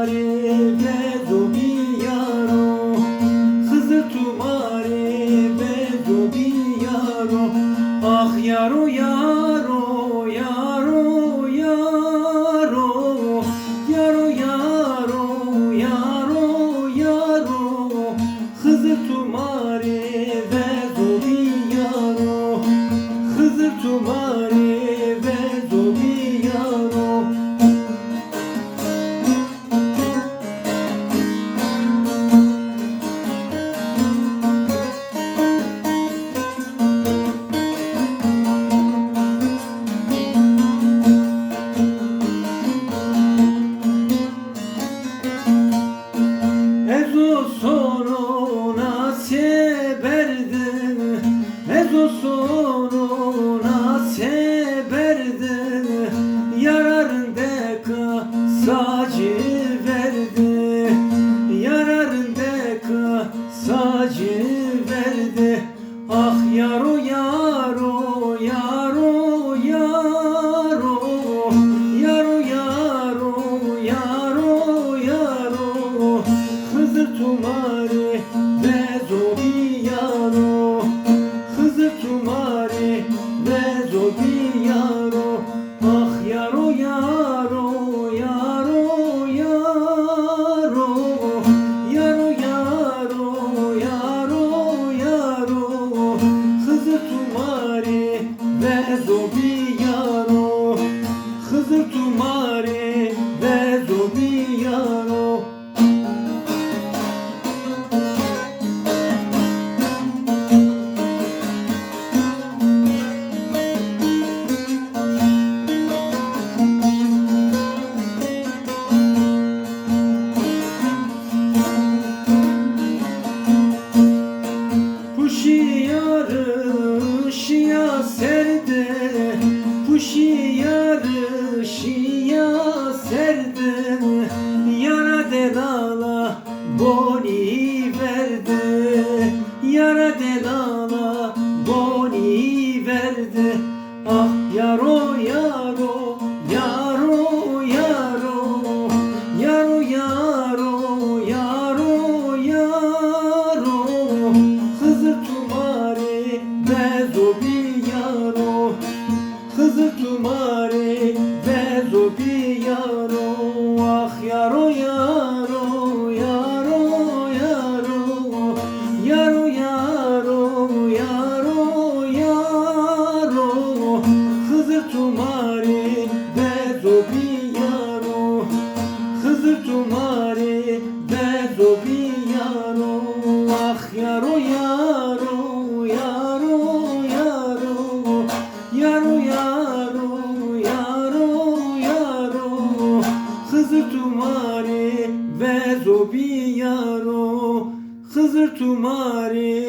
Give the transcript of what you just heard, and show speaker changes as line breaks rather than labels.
tumare vedo biyaro, Hızır tumare vedo biyaro. Ah yaro yaro yaro yaro, yaro yaro yaro yaro, Hızır tumare vedo biyaro, Hızır tumare vedo biyaro. Ezo sonuna seberdin, Ezo sonuna seberdin, yararındaki sacı verdi, yararındaki sacı verdi. Ah yaro yaro yaro yaro, yaro yaro yaro yaro, Hızır tumare vezo biyaro, Hızır tumare vezo biyaro. Ah yaro yaro yaro yaro, yaro yaro yaro yaro, Hızır tumare vezo biyaro, Hızır tumare vezo biyaro. Puşiyarı şiya serde, Puşiyarı şiya serde, Yara delala boni verdi, Yara delala boni verdi. Ah yaro yaro yaro yaro, yaro yaro yaro yaro, Hızır tumare vezo biyaro, Hızır tumare vezo biyaro. Ah yaro yaro yaro yaro, yaro yaro yaro yaro, Hızır tumare vezo biyaro, Hızır tumare vezo biyaro. Ah yaro yaro yaro yaro, yaro yaro yaro yaro, Hızır tumare vezo biyaro, Hızır tumare